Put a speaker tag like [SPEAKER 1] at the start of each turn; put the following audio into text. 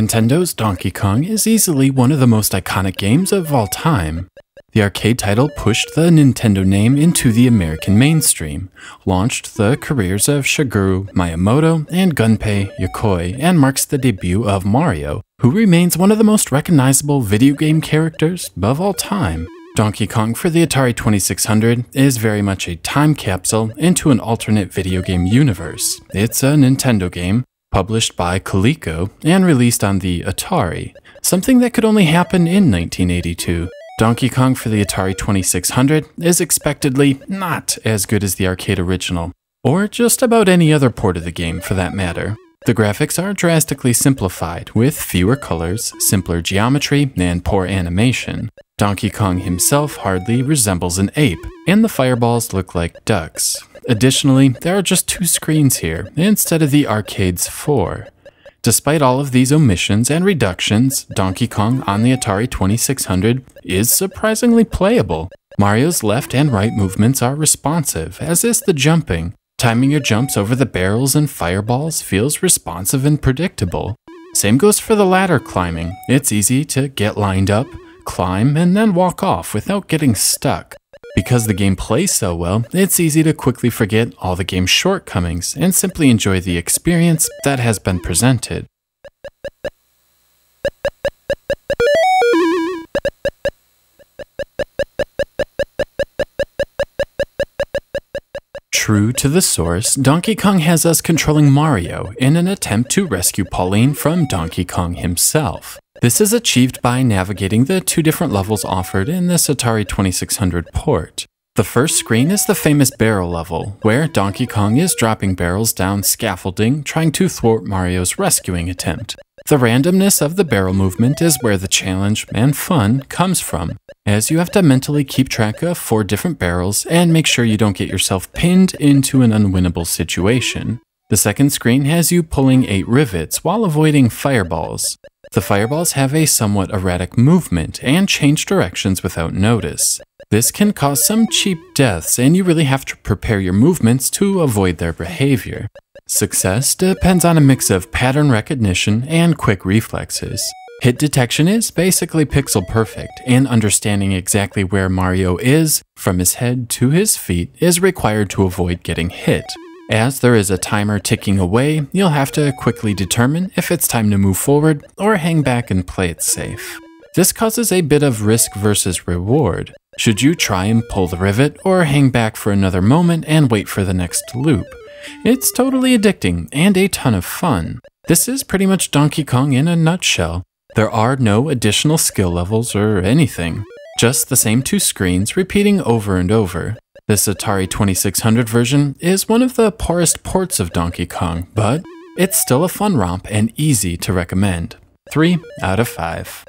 [SPEAKER 1] Nintendo's Donkey Kong is easily one of the most iconic games of all time. The arcade title pushed the Nintendo name into the American mainstream, launched the careers of Shigeru Miyamoto and Gunpei Yokoi, and marks the debut of Mario, who remains one of the most recognizable video game characters of all time. Donkey Kong for the Atari 2600 is very much a time capsule into an alternate video game universe. It's a Nintendo game, published by Coleco and released on the Atari, something that could only happen in 1982. Donkey Kong for the Atari 2600 is expectedly not as good as the arcade original, or just about any other port of the game for that matter. The graphics are drastically simplified, with fewer colors, simpler geometry, and poor animation. Donkey Kong himself hardly resembles an ape, and the fireballs look like ducks. Additionally, there are just 2 screens here, instead of the arcade's 4. Despite all of these omissions and reductions, Donkey Kong on the Atari 2600 is surprisingly playable. Mario's left and right movements are responsive, as is the jumping. Timing your jumps over the barrels and fireballs feels responsive and predictable. Same goes for the ladder climbing. It's easy to get lined up, climb, and then walk off without getting stuck. Because the game plays so well, it's easy to quickly forget all the game's shortcomings and simply enjoy the experience that has been presented. True to the source, Donkey Kong has us controlling Mario in an attempt to rescue Pauline from Donkey Kong himself. This is achieved by navigating the 2 different levels offered in this Atari 2600 port. The first screen is the famous barrel level, where Donkey Kong is dropping barrels down scaffolding trying to thwart Mario's rescuing attempt. The randomness of the barrel movement is where the challenge and fun comes from, as you have to mentally keep track of 4 different barrels and make sure you don't get yourself pinned into an unwinnable situation. The second screen has you pulling 8 rivets while avoiding fireballs. The fireballs have a somewhat erratic movement and change directions without notice. This can cause some cheap deaths, and you really have to prepare your movements to avoid their behavior. Success depends on a mix of pattern recognition and quick reflexes. Hit detection is basically pixel perfect, and understanding exactly where Mario is, from his head to his feet, is required to avoid getting hit. As there is a timer ticking away, you'll have to quickly determine if it's time to move forward or hang back and play it safe. This causes a bit of risk versus reward. Should you try and pull the rivet or hang back for another moment and wait for the next loop? It's totally addicting and a ton of fun. This is pretty much Donkey Kong in a nutshell. There are no additional skill levels or anything. Just the same 2 screens repeating over and over. This Atari 2600 version is one of the poorest ports of Donkey Kong, but it's still a fun romp and easy to recommend. 3 out of 5.